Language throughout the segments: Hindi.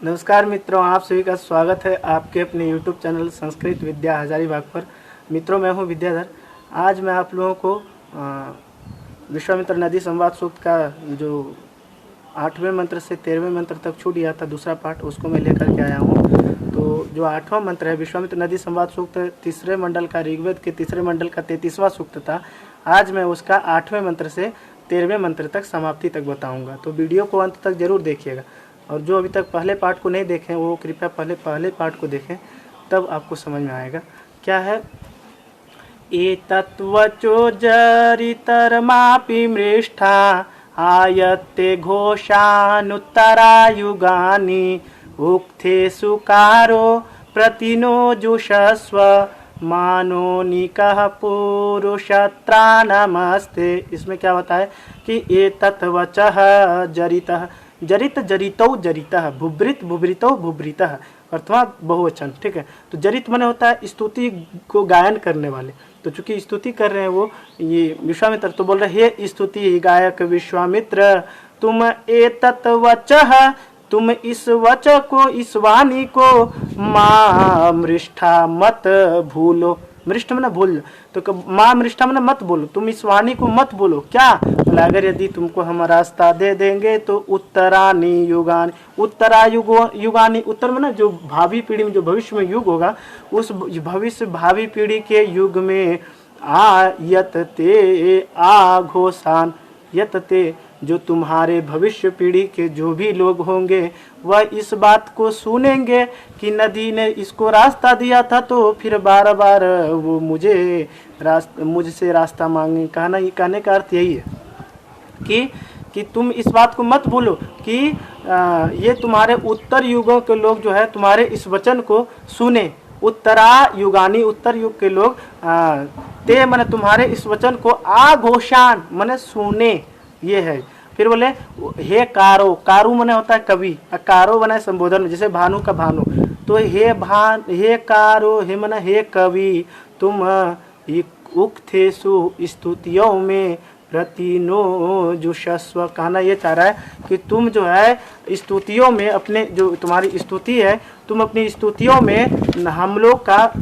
नमस्कार मित्रों, आप सभी का स्वागत है आपके अपने YouTube चैनल संस्कृत विद्या हजारीबाग पर। मित्रों, मैं हूं विद्याधर। आज मैं आप लोगों को विश्वामित्र नदी संवाद सूक्त का जो 8वें मंत्र से 13वें मंत्र तक छूट गया था दूसरा पार्ट, उसको मैं लेकर के आया हूं। तो जो 8वां मंत्र है विश्वामित्र नदी संवाद सूक्त, तीसरे मंडल का, ऋग्वेद के तीसरे मंडल का 33वां सूक्त था। आज मैं उसका 8वें मंत्र से 13वें मंत्र तक समाप्ति तक बताऊँगा, तो वीडियो को अंत तक जरूर देखिएगा। और जो अभी तक पहले पार्ट को नहीं देखें वो कृपया पहले पार्ट को देखें, तब आपको समझ में आएगा क्या है। एतत्वचो जरितरमापि मृष्ठा आयत्ते घोषानुत्तरायुगानि उक्थे सुकारो प्रतिनो जुषस्व मानोनिकः पुरुषत्रा नमस्ते। इसमें क्या होता है कि एतत्वचः जरितः, जरित जरितौ जरितः, भुभृत भुभृतौ भुभृतः, अर्थवा बहुवचन। ठीक है, तो जरित माने होता है स्तुति को गायन करने वाले। तो चूंकि स्तुति कर रहे हैं वो ये विश्वामित्र, तो बोल रहे हे स्तुति गायक विश्वामित्र, तुम एतत् वचः, तुम इस वच को, इस वाणी को मां मृष्ठा मत भूलो। मृष्ठ मैंने भूल, तो मां मृष्ठा मैंने मत बोलो, तुम इस वाणी को मत बोलो। क्या बोला, अगर यदि तुमको हम रास्ता दे देंगे तो उत्तरानी युगानी, उत्तरा युगानी, उत्तर में ना जो भावी पीढ़ी में, जो भविष्य में युग होगा, उस भविष्य भावी पीढ़ी के युग में आयतते आघोषान, यतते जो तुम्हारे भविष्य पीढ़ी के जो भी लोग होंगे वह इस बात को सुनेंगे कि नदी ने इसको रास्ता दिया था, तो फिर बार बार वो मुझसे रास्ता मांगे। कहने का अर्थ यही है कि तुम इस बात को मत भूलो कि ये तुम्हारे उत्तर युगों के लोग जो है तुम्हारे इस वचन को सुने। उत्तरा युगानी, उत्तर युग के लोग ते माने तुम्हारे इस वचन को आघोषान माने सुने, ये है। फिर बोले हे कारो, कारू माने होता है कवि, कारो बना संबोधन, जैसे भानु का भानु, तो हे कारो, हे माने हे कवि, तुम उक्थेषु स्तुतियों में प्रतिनो जुषस्व। कहना ये चाह रहा है कि तुम जो है स्तुतियों में, अपने जो तुम्हारी स्तुति है, तुम अपनी स्तुतियों में हम लोग का,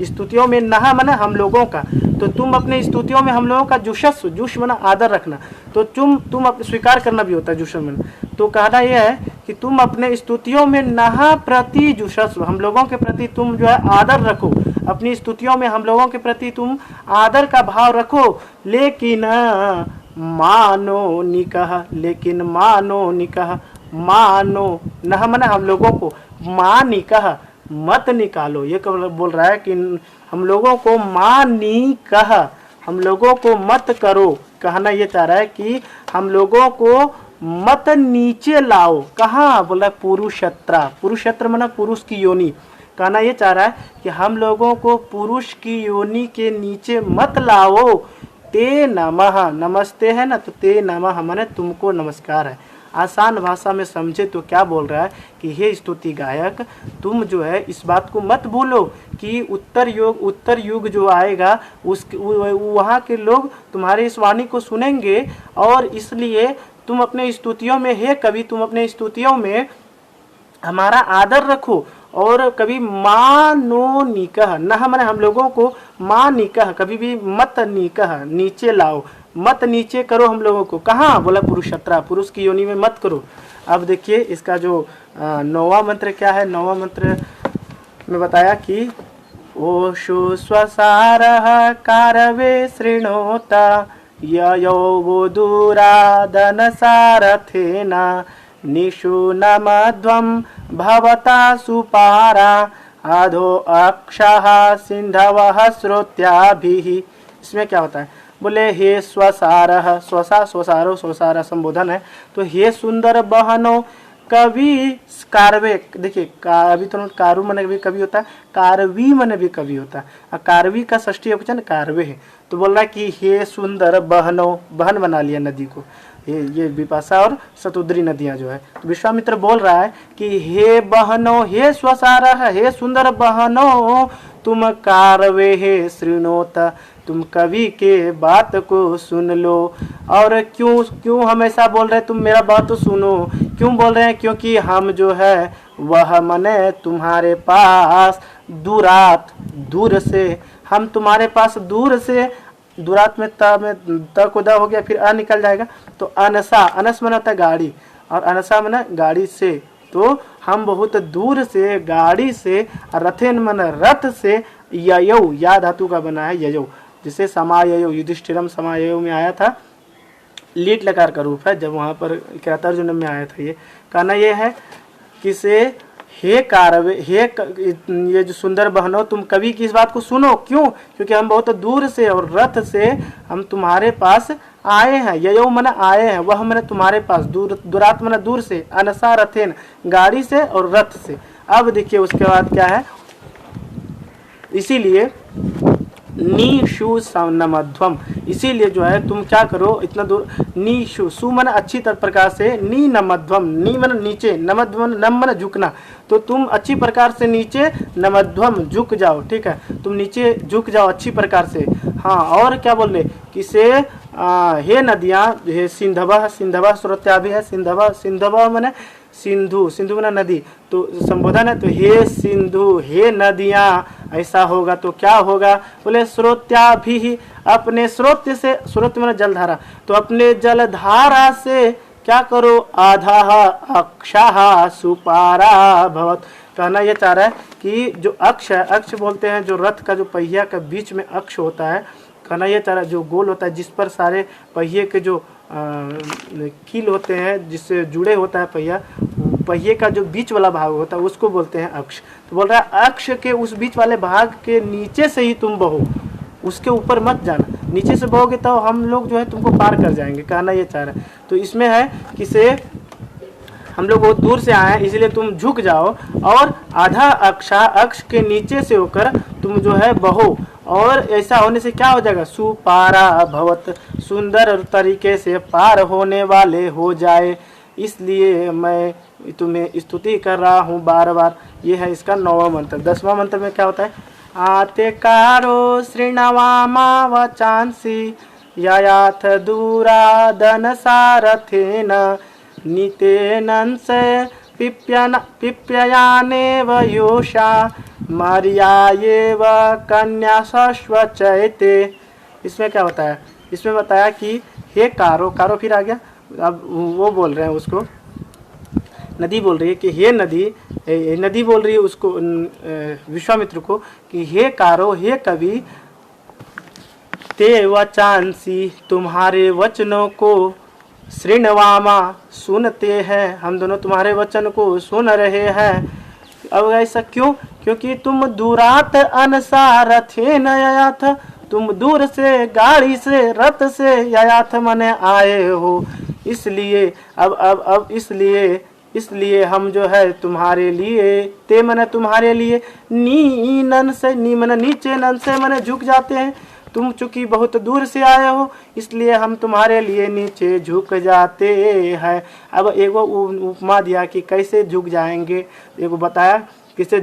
स्तुतियों में नहा माना हम लोगों का, तो तुम अपने स्तुतियों में हम लोगों का जुषस्व, जुष माना आदर रखना, तो तुम अपने स्वीकार करना भी होता है जुष माना। तो कहना यह है कि तुम अपने स्तुतियों में नहा प्रति जुषस्व, हम लोगों के प्रति तुम जो है आदर रखो, अपनी स्तुतियों में हम लोगों के प्रति तुम आदर का भाव रखो। लेकिन मानो निकह, लेकिन मानो निकह, मानो नह मन हम लोगों को, मां निकह मत निकालो। ये बोल रहा है कि हम लोगों को मानी कह, हम लोगों को मत करो। कहना ये चाह रहा है कि हम लोगों को मत नीचे लाओ। कहाँ बोला, पुरुषत्रा, पुरुषत्र माना पुरुष की योनि। कहना ये चाह रहा है कि हम लोगों को पुरुष की योनि के नीचे मत लाओ। ते नमः, नमस्ते है ना, तो ते नमः माने तुमको नमस्कार है। आसान भाषा में समझे तो क्या बोल रहा है कि हे स्तुति गायक, तुम जो है इस बात को मत भूलो कि उत्तर युग जो आएगा वहाँ के लोग तुम्हारे इस वाणी को सुनेंगे, और इसलिए तुम अपने स्तुतियों में, हे कवि, तुम अपने स्तुतियों में हमारा आदर रखो। और कभी मानो निकह, नह माने हम लोगों को, मां निकह, कभी भी मत निकह, नीचे लाओ, मत नीचे करो हम लोगों को। कहाँ बोला, पुरुषत्रा, पुरुष की योनि में मत करो। अब देखिए इसका जो 9वां मंत्र क्या है। 9वां मंत्र में बताया कि ओषु स्वसारः कारवे शृणोत ययो वो दूरादन सारथेन निषु नमध्वं भवता सुपारा अधो अक्षः सिंधवः श्रोत्याभिः। इसमें क्या होता है, बोले हे स्वसारः, स्वसा स्वसारो, स्वसारा संबोधन है, तो हे सुंदर बहनों कवि कारवे। देखिए अभी तो कारू मन भी कवि होता है, कारवी मन भी कवि होता है, कारवी का षष्ठी वचन कारवे है। तो बोल रहा है कि हे सुंदर बहनों, बहन बना लिया नदी को, ये विपाशा और शतुद्री नदियां जो है। तो विश्वामित्र बोल रहा है कि हे बहनों, हे स्वसारः, हे सुंदर बहनों, तुम कारवे हे श्रृणोत, तुम कवि के बात को सुन लो। और क्यों क्यों हम ऐसा बोल रहे हैं, तुम मेरा बात तो सुनो, क्यों बोल रहे हैं, क्योंकि हम जो है वह मने तुम्हारे पास दूरात, दूर से, हम तुम्हारे पास दूर से, दूरात में त को द हो गया, फिर अ निकल जाएगा, तो अनसा, अनस मन होता है गाड़ी, और अनसा मन गाड़ी से, तो हम बहुत दूर से गाड़ी से, रथेन मन रथ से, ययौ या धातु का बना है ययौ, जिसे समाययौ, युधिष्ठिरम समाययौ में आया था, लीट लकार का रूप है, जब वहाँ पर किरातार्जुन में आया था। ये कहना ये है किसे, हे कारवे, ये जो सुंदर बहनों, तुम कवि की इस बात को सुनो, क्यों, क्योंकि हम बहुत दूर से और रथ से हम तुम्हारे पास आए हैं। ययो मन आए हैं, वह मन तुम्हारे पास, दूरात मन दूर से, अनसा रथेन गाड़ी से और रथ से। अब देखिए उसके बाद क्या है, इसीलिए नीशु नमध्वम, इसीलिए जो है तुम क्या करो, इतना दूर, नीशु, सु मन अच्छी प्रकार से, नी नमध्वम, नी मन नीचे, नमध्वम नम मन झुकना, तो तुम अच्छी प्रकार से नीचे, नमध्वम झुक जाओ, ठीक है, तुम नीचे झुक जाओ अच्छी प्रकार से। हाँ, और क्या बोल रहे, किसे, हे नदियाँ, हे सिंधव, सिंधव स्रोत्या भी है, सिंधव, सिंधव मैंने सिंधु, सिंधु मैंने नदी, तो संबोधन है, तो हे सिंधु, हे नदियाँ, ऐसा होगा तो क्या होगा, बोले स्रोत्या भी, अपने स्रोत से, स्रोत मैंने जलधारा, तो अपने जलधारा से क्या करो, आधा अक्षाः सुपारा भवत। कहना यह चाह रहा है कि जो अक्ष है, अक्ष बोलते हैं जो रथ का जो पहिया का बीच में अक्ष होता है, कहना यह चाह रहा है जो गोल होता है, जिस पर सारे पहिए के जो कील होते हैं, जिससे जुड़े होता है पहिया, पहिए का जो बीच वाला भाग होता है उसको बोलते हैं अक्ष। तो बोल रहा है अक्ष के उस बीच वाले भाग के नीचे से ही तुम बहो, उसके ऊपर मत जाना, नीचे से बहोगे तो हम लोग जो है तुमको पार कर जाएंगे, कहना ये चाह रहा है। तो इसमें है कि से हम लोग बहुत दूर से आए हैं, इसलिए तुम झुक जाओ, और आधा अक्ष के नीचे से होकर तुम जो है बहो, और ऐसा होने से क्या हो जाएगा, सुपारा भवत, सुंदर तरीके से पार होने वाले हो जाए, इसलिए मैं तुम्हें स्तुति कर रहा हूँ बार बार। ये है इसका 9वां मंत्र। 10वां मंत्र में क्या होता है, आते कारो श्रृणवामा वचांसी ययाथ दूरादन सारथेन नितेनंस पिप्ययानेव योषा मर्यायेव कन्या सश्वचैते। इसमें क्या होता है, इसमें बताया कि हे कारो, कारो फिर आ गया, अब वो बोल रहे हैं उसको, नदी बोल रही है कि हे नदी, नदी बोल रही है उसको, विश्वामित्र को, कि हे कारो, हे कवि, ते वचांसी, तुम्हारे वचनों को, श्रृणवामा, सुनते हैं, हम दोनों तुम्हारे वचन को सुन रहे हैं। अब ऐसा क्यों, क्योंकि तुम दूरात अनसा रथेन ययाथ, तुम दूर से गाड़ी से, रथ से, ययाथ मने आए हो, इसलिए अब इसलिए हम जो है तुम्हारे लिए, ते मने तुम्हारे लिए, नी नन से, नी मने नीचे, नन से मने झुक जाते हैं, तुम चूंकि बहुत दूर से आए हो इसलिए हम तुम्हारे लिए नीचे झुक जाते हैं। अब एगो उपमा दिया कि कैसे झुक जाएंगे, एगो बताया किसे,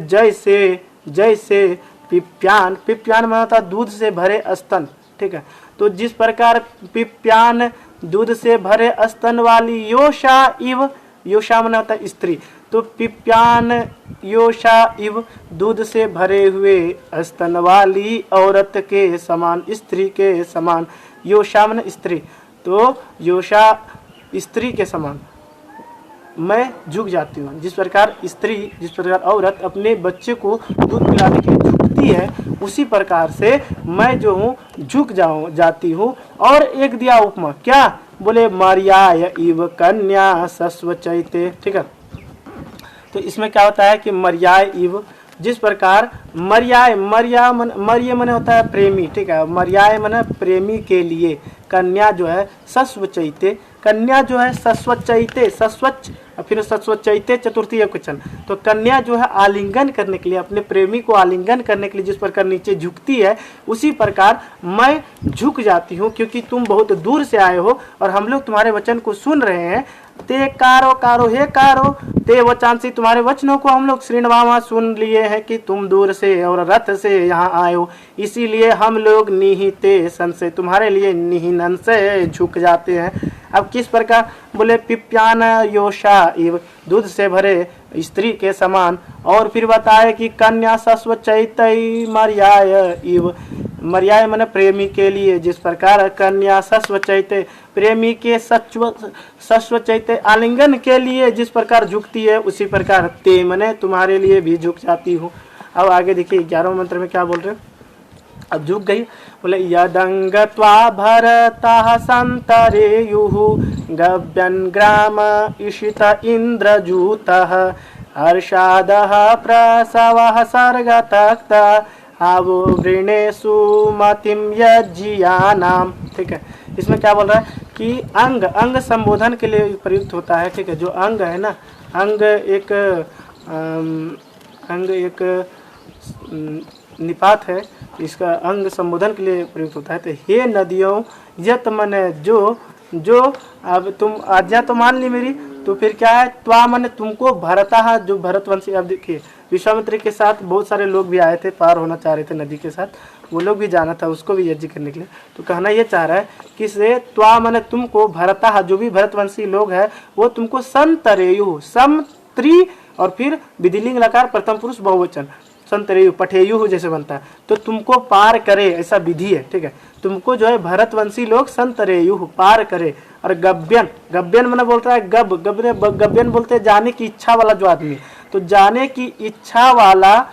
जैसे पिप्यान, पिप्यान में होता दूध से भरे स्तन, ठीक है, तो जिस प्रकार पिप्यान दूध से भरे स्तन वाली योषा इव, योषा में होता स्त्री, तो पिप्यान योषा इव, दूध से भरे हुए स्तन वाली औरत के समान, स्त्री के समान, योषा में स्त्री, तो योषा स्त्री के समान मैं झुक जाती हूँ। जिस प्रकार स्त्री, जिस प्रकार औरत अपने बच्चे को दूध पिलाने के लिए झुकती है, उसी प्रकार से मैं जो हूँ झुक जाती हूँ। और एक दिया उपमा, क्या बोले, मर्याय इव कन्या सस्वचैते, ठीक है, तो इसमें क्या होता है कि मर्याय इव, जिस प्रकार मर्याय, मर्य मने होता है प्रेमी, ठीक है, मर्याय मने प्रेमी के लिए, कन्या जो है सस्वचैते, कन्या जो है सस्वचैते, सस्वच्छ फिर सस्वचैते चतुर्थी एकवचन। तो कन्या जो है आलिंगन करने के लिए, अपने प्रेमी को आलिंगन करने के लिए जिस प्रकार नीचे झुकती है, उसी प्रकार मैं झुक जाती हूँ, क्योंकि तुम बहुत दूर से आए हो और हम लोग तुम्हारे वचन को सुन रहे हैं। ते कारो कारो हे कारो, ते वचांसी, तुम्हारे वचनों को हम लोग श्रीणवामा सुन लिए हैं कि तुम दूर से और रथ से यहाँ आए हो, इसीलिए हम लोग निहिते सन से, तुम्हारे लिए निहिनन से झुक जाते हैं। अब किस प्रकार बोले, पिप्यान योषा इव, दूध से भरे स्त्री के समान। और फिर बताए कि कन्या सस्वचैतई मर्याय इव, मर्याय मन प्रेमी के लिए, जिस प्रकार कन्या सस्वचैते प्रेमी के सस्वचैते आलिंगन के लिए जिस प्रकार झुकती है, उसी प्रकार ते मने तुम्हारे लिए भी झुक जाती हूँ। अब आगे देखिए 11वें मंत्र में क्या बोल रहे हैं। अब झुक गई, बोले यदंगत्वा भरतः संतरेयुः गव्यन् ग्राम इषित इंद्रजूतः हर्षादः प्रसवः सर्गतक्ता आवृणे सुमतिम यज्ञियानाम। ठीक है, इसमें क्या बोल रहा है कि अंग, अंग संबोधन के लिए प्रयुक्त होता है। ठीक है, जो अंग है ना, अंग एक निपात है, इसका अंग संबोधन के लिए प्रयुक्त होता है। तो हे नदियों यत मन जो अब तुम आज्ञा तो मान ली मेरी, तो फिर क्या है, त्वा मन तुमको भरता, जो भरतवंशी। अब देखिए विश्वामित्र के साथ बहुत सारे लोग भी आए थे, पार होना चाह रहे थे नदी के साथ, वो लोग भी जाना था उसको भी यज्ञ करने के लिए। तो कहना ये चाह रहा है कि से त्वा मन तुमको भरता, जो भी भरतवंशी लोग हैं वो तुमको संतरेयु, समत्री और फिर विधिलिंग लकार प्रथम पुरुष बहुवचन, संतरेयु पठेयु जैसे बनता है, तो तुमको पार करे, ऐसा विधि है। ठीक है, तुमको जो है भरतवंशी लोग संतरेयु पार करे। और गब्यन, गब्यन मैंने बोलता है गब्यन बोलते हैं जाने की इच्छा वाला जो आदमी, तो जाने की इच्छा वाला।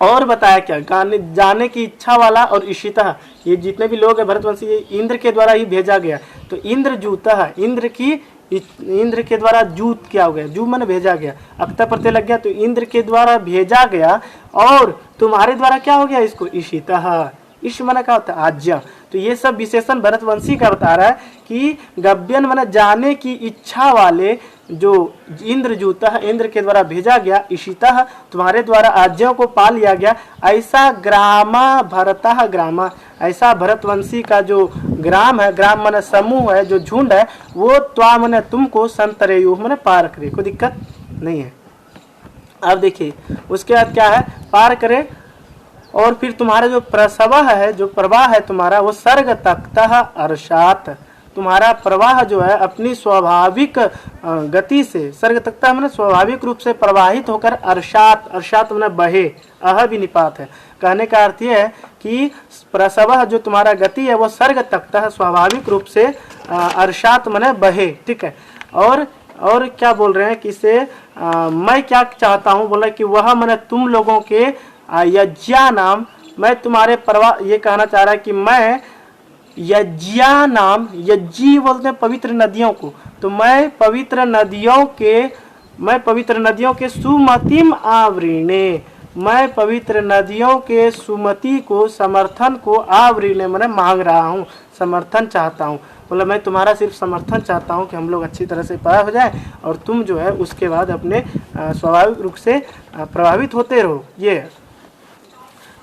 और बताया क्या, जाने की इच्छा वाला और इशिता, ये जितने भी लोग हैं भरतवंशी, ये इंद्र के द्वारा ही भेजा गया। तो इंद्र जूता, इंद्र के द्वारा जूत क्या हो गया, जू मन भेजा गया, अक्ता प्रत्यय लग गया, तो इंद्र के द्वारा भेजा गया। और तुम्हारे द्वारा क्या हो गया, इसको इशिता, इश मन का होता है आज्ञा। तो ये सब विशेषण भरतवंशी का बता रहा है कि गव्यन मन जाने की इच्छा वाले, जो इंद्रजूता इंद्र के द्वारा भेजा गया, इशिता तुम्हारे द्वारा आज्ञाओं को पा लिया गया। ऐसा ग्रामा भरतः ग्रामा, ऐसा भरतवंशी का जो ग्राम है, ग्राम मन समूह है, जो झुंड है, वो त्वा मन तुमको संतरेयु मन पार करे, कोई दिक्कत नहीं है। अब देखिए उसके बाद क्या है, पार करे। और फिर तुम्हारा जो प्रसव है, जो प्रवाह है तुम्हारा, वो सर्ग तक्तः अर्षात, तुम्हारा प्रवाह जो है अपनी स्वाभाविक गति से, सर्ग तक्ता मैंने स्वाभाविक रूप से प्रवाहित होकर अर्षात, अर्षात मैंने बहे, अह भी निपात है। कहने का अर्थ ये है कि प्रसव जो तुम्हारा गति है वो सर्ग तक्ता स्वाभाविक रूप से अर्षात मैंने बहे। ठीक है, और क्या बोल रहे हैं कि इसे मैं क्या चाहता हूँ, बोला कि वह मैंने तुम लोगों के यज्ञा नाम, मैं तुम्हारे प्रवाह, ये कहना चाह रहा है कि मैं यज्ञा नाम, यज्ञी बोलते हैं पवित्र नदियों को, तो मैं पवित्र नदियों के सुमतिम आवृणे, मैं पवित्र नदियों के सुमति को, समर्थन को, आवृणे मैंने मांग रहा हूँ, समर्थन चाहता हूँ। मतलब मैं तुम्हारा सिर्फ समर्थन चाहता हूँ कि हम लोग अच्छी तरह से पार हो जाए और तुम जो है उसके बाद अपने स्वाभाविक रूप से प्रभावित होते रहो। ये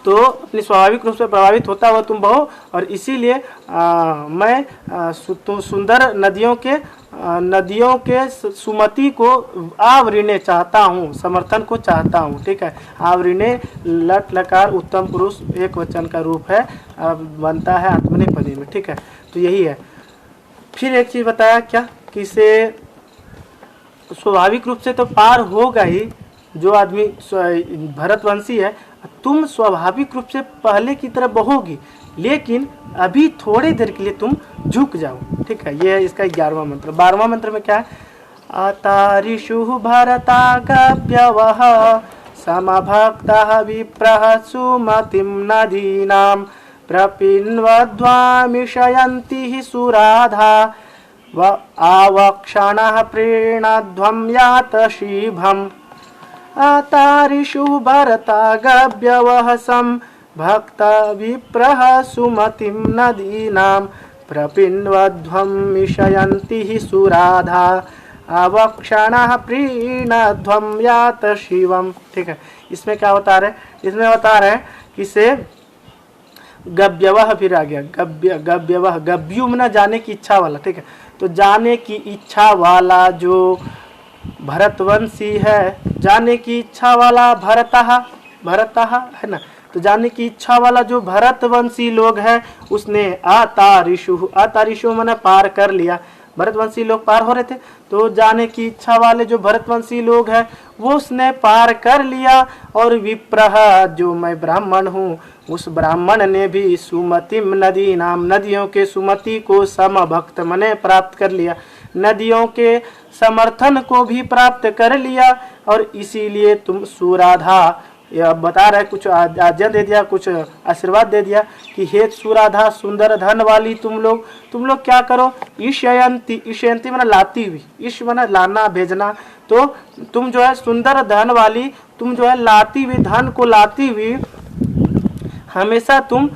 तो अपनी स्वाभाविक रूप से प्रभावित होता हुआ तुम बहो, और इसीलिए मैं सुंदर नदियों के सुमति को आवृणे चाहता हूँ, समर्थन को चाहता हूँ। ठीक है, आवृणे लट लकार उत्तम पुरुष एक वचन का रूप है, बनता है आत्मनेपदी में। ठीक है, तो यही है। फिर एक चीज बताया क्या कि इसे स्वाभाविक रूप से तो पार होगा ही जो आदमी भरतवंशी है, तुम स्वाभाविक रूप से पहले की तरह बहोगी, लेकिन अभी थोड़ी देर के लिए तुम झुक जाओ। ठीक है, ये है इसका 11वां मंत्र। 12वां मंत्र में क्या है, अतारिषु भरता गव्यवः समभक्तः विप्रः सुमतिं नदीनां प्रपिन्वध्वामिषयन्ति सुराधा व आवक्षणः प्रीणध्वं यात शीभम्। अतारिषु भरता गव्यवः समभक्तः विप्रः सुमतिं नदीनां प्रपिन्वध्वं मिशयन्ति हि सुराधा अवक्षणः प्रीणध्वं यात शिवम। ठीक है, इसमें क्या बता रहे हैं? इसमें बता रहे हैं कि से गव्यवह फिर आ गया, गव्यवह, गव्यु मना जाने की इच्छा वाला। ठीक है, तो जाने की इच्छा वाला जो भरतवंशी है, जाने की इच्छा वाला भरतः है ना, तो जाने की इच्छा वाला जो भरतवंशी लोग हैं उसने आतारिशु मैंने पार कर लिया। भरतवंशी लोग पार हो रहे थे, तो जाने की इच्छा वाले जो भरतवंशी लोग हैं वो उसने पार कर लिया। और विप्रह जो मैं ब्राह्मण हूँ, उस ब्राह्मण ने भी सुमतिम नदी नाम, नदियों के सुमति को समभक्त मने प्राप्त कर लिया, नदियों के समर्थन को भी प्राप्त कर लिया। और इसीलिए तुम सुराधा, यह बता रहे कुछ आज्ञा दे दिया, कुछ आशीर्वाद दे दिया कि हे सुराधा, सुंदर धन वाली तुम लोग क्या करो, ईशयंती माना लाती हुई, ईश माना लाना भेजना, तो तुम जो है सुंदर धन वाली, तुम जो है लाती हुई, धन को लाती हुई हमेशा तुम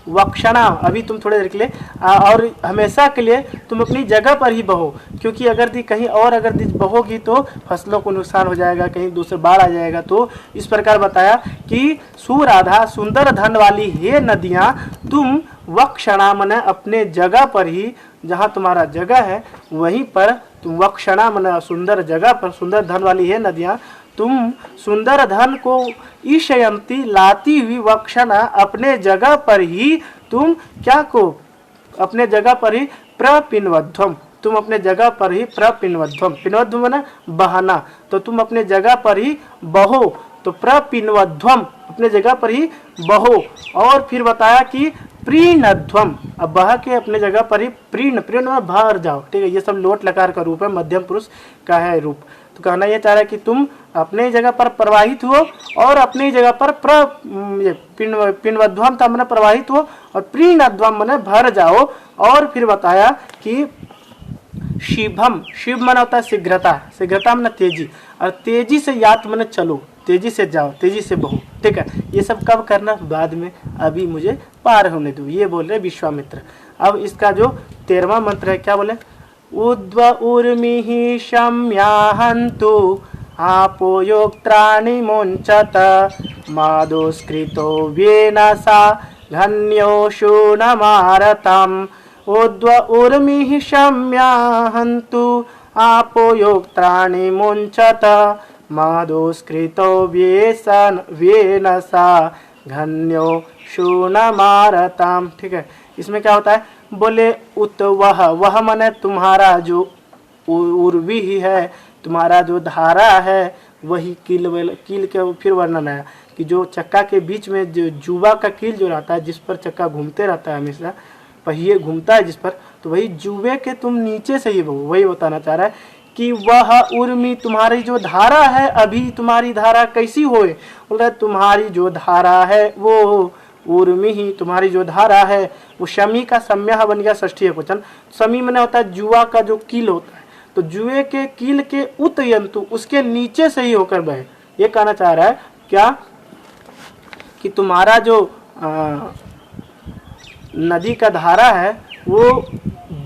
वक्षणा अभी तुम थोड़ी देर के लिए और हमेशा के लिए तुम अपनी जगह पर ही बहो, क्योंकि अगर कहीं और अगर बहोगी तो फसलों को नुकसान हो जाएगा, कहीं दूसरे बाढ़ आ जाएगा। तो इस प्रकार बताया कि सुराधा, सुंदर धन वाली हे नदियाँ, तुम वक्षणा मने अपने जगह पर ही, जहाँ तुम्हारा जगह है वहीं पर तुम, वक्षणा मने सुंदर जगह पर, सुंदर धन वाली हे नदियाँ, तुम सुंदर धन को ईशयंती लाती हुई, वक्षणा अपने जगह पर ही तुम क्या को, अपने जगह पर ही प्रपिन्वध्वम, तुम अपने जगह पर ही प्रपिन्वध्वम, पिन्वध्वम ना बहाना, तो तुम अपने जगह पर ही बहो, तो प्रपिन्वध्वम अपने जगह पर ही बहो। और फिर बताया कि प्रीणध्वम, अब बह के अपने जगह पर ही प्रीण में भर जाओ। ठीक है, ये सब लोट लकार का रूप है, मध्यम पुरुष का है रूप। तो कहना यह चाह रहा है कि तुम अपने जगह पर प्रवाहित हो और अपनी जगह पर पिन्वध्वम था मैंने प्रवाहित हो, और प्रीणध्वम मैंने भर जाओ। और फिर बताया कि शिभम, शिव मन होता है शीघ्रता, शीघ्रता मन तेजी, और तेजी से यात मन चलो, तेजी से जाओ, तेजी से बहो। ठीक है, ये सब कब करना, बाद में, अभी मुझे पार होने दो, ये बोल रहे विश्वामित्र। अब इसका जो 13वां मंत्र है क्या बोले, उद्व उर्मिहि शम्याहन्तु आपो योक्त्राणि मुञ्चत मादोस्कृतो व्येनसा घन्योषु न मारतम्। उद्व उर्मिहि शम्याहन्तु आपो योक्त्राणि मुञ्चत मादोस्कृतो व्येनसा घन्योषु न मारतम्। ठीक है, इसमें क्या होता है, बोले उत वह माने तुम्हारा जो उर्वी ही है, तुम्हारा जो धारा है, वही कील के फिर वर्णन आया कि जो चक्का के बीच में जो जुआ का कील जो रहता है, जिस पर चक्का घूमते रहता है, हमेशा पहिए घूमता है जिस पर, तो वही जुए के तुम नीचे से ही बहो। वही बताना चाह रहा है कि वह उर्मी, तुम्हारी जो धारा है, अभी तुम्हारी धारा कैसी होए, बोल रहा है तुम्हारी जो धारा है वो उर्मी ही, तुम्हारी जो धारा है वो शमी का सम्या बन गया षष्ठी क्वेश्चन। शमी में होता है जुआ का जो कील होता है, तो जुए के कील के उतयंतु, उसके नीचे से ही होकर बहे। ये कहना चाह रहा है क्या कि तुम्हारा जो नदी का धारा है वो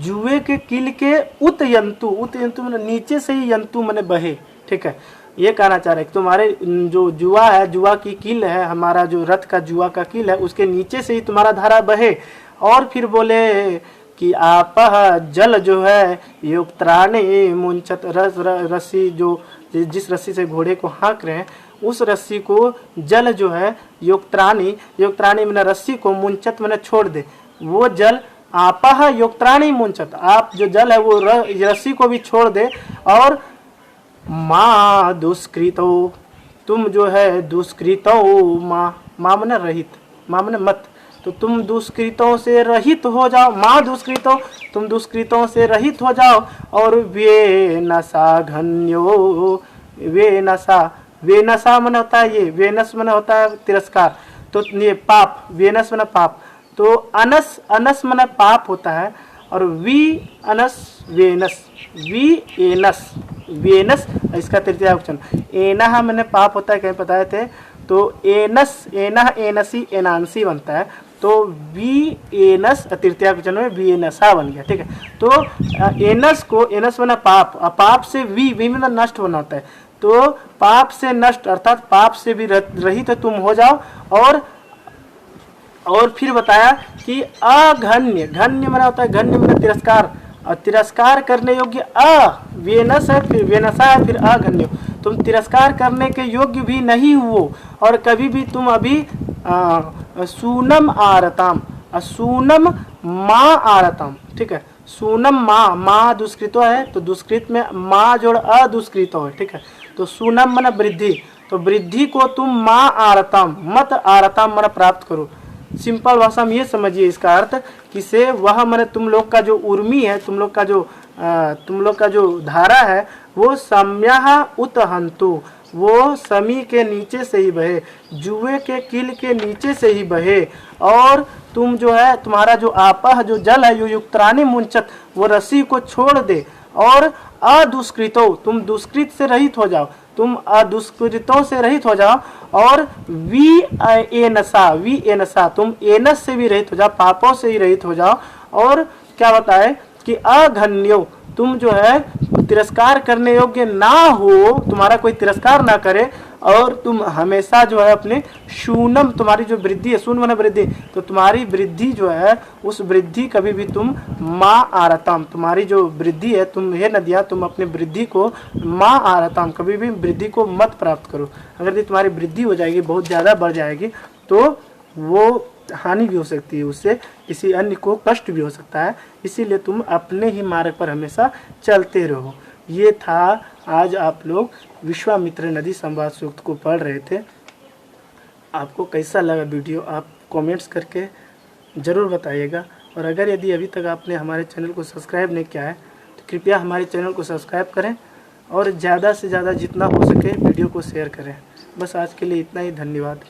जुए के कील के उतयंतु मैंने नीचे से ही यंतु मैंने बहे। ठीक है, ये कहना चाह रहे हैं कि तुम्हारे जो जुआ है, जुआ की कील है, हमारा जो रथ का जुआ का कील है, उसके नीचे से ही तुम्हारा धारा बहे। और फिर बोले कि आप जल जो है युक्त्राणि मुंचत, रस्सी जो जिस रस्सी से घोड़े को हाँक रहे हैं, उस रस्सी को जल जो है युक्त्राणि मैंने रस्सी को, मुंचत मैंने छोड़ दे, वो जल आपह युक्त्राणि मुंचत, आप जो जल है वो रस्सी को भी छोड़ दे। और माँ दुष्कृतो, तुम जो है दुष्कृतो, माँ मने रहित, माँ मने मत, तो तुम दुष्कृतों से रहित हो जाओ, माँ दुष्कृतो, तुम दुष्कृतों से रहित हो जाओ। और वे नशा घन्यो, वे नशा मन होता है ये, वेनस मन होता है तिरस्कार, तो ये पाप, वेनस मन पाप, तो अनस मन पाप होता है, और वी अनस वेनस, वेनस इसका तृतीय वचन, एना मैंने पाप होता है, कहीं बताए थे, तो एनस, एना एनसी एनांसी बनता है, तो वी एनस तृतीया वचन में वी एनसा बन गया। ठीक है, तो एनस को, एनस बना पाप, पाप से वी मतलब नष्ट होना होता है, तो पाप से नष्ट अर्थात पाप से भी रहित तुम हो जाओ। और फिर बताया कि अघन्य, घन्य माना होता है, घन्य माना तिरस्कार, और तिरस्कार करने योग्य वेनस है, फिर वेनसा है, फिर अघन्य, तुम तिरस्कार करने के योग्य भी नहीं हुओ, और कभी भी तुम अभी सूनम आरताम, सूनम माँ आरताम। ठीक है, सूनम माँ दुष्कृतो है, तो दुष्कृत में माँ जोड़ अदुष्कृतो है। ठीक है, तो सूनम माना वृद्धि, तो वृद्धि को तुम माँ आरताम मत आरताम माना प्राप्त करो। सिंपल भाषा में ये समझिए इसका अर्थ कि से वह माने तुम लोग का जो उर्मी है, तुम लोग का जो धारा है वो सम्या उत हंतु, वो समी के नीचे से ही बहे, जुए के किल के नीचे से ही बहे, और तुम जो है तुम्हारा जो आपह जो जल है, यो युक्तरानी मुंचत, वो रस्सी को छोड़ दे, और अदुष्कृतो, तुम दुष्कृत से रहित हो जाओ, तुम अदुष्कृतों से रहित हो जाओ, और वी एनसा तुम एनस से भी रहित हो जाओ, पापों से ही रहित हो जाओ। और क्या बताए कि अघन्यो, तुम जो है तिरस्कार करने योग्य ना हो, तुम्हारा कोई तिरस्कार ना करे, और तुम हमेशा जो है अपने शूनम, तुम्हारी जो वृद्धि है, शून्य माना वृद्धि, तो तुम्हारी वृद्धि जो है उस वृद्धि कभी भी तुम माँ आरताम, तुम्हारी जो वृद्धि है, तुम हे नदियाँ तुम अपने वृद्धि को माँ आरताम, कभी भी वृद्धि को मत प्राप्त करो। अगर तुम्हारी वृद्धि हो जाएगी, बहुत ज़्यादा बढ़ जाएगी, तो वो हानि भी हो सकती है, उससे किसी अन्य को कष्ट भी हो सकता है, इसीलिए तुम अपने ही मार्ग पर हमेशा चलते रहो। ये था आज आप लोग विश्वामित्र नदी संवाद सूक्त को पढ़ रहे थे। आपको कैसा लगा वीडियो आप कमेंट्स करके ज़रूर बताइएगा, और अगर यदि अभी तक आपने हमारे चैनल को सब्सक्राइब नहीं किया है तो कृपया हमारे चैनल को सब्सक्राइब करें, और ज़्यादा से ज़्यादा जितना हो सके वीडियो को शेयर करें। बस आज के लिए इतना ही, धन्यवाद।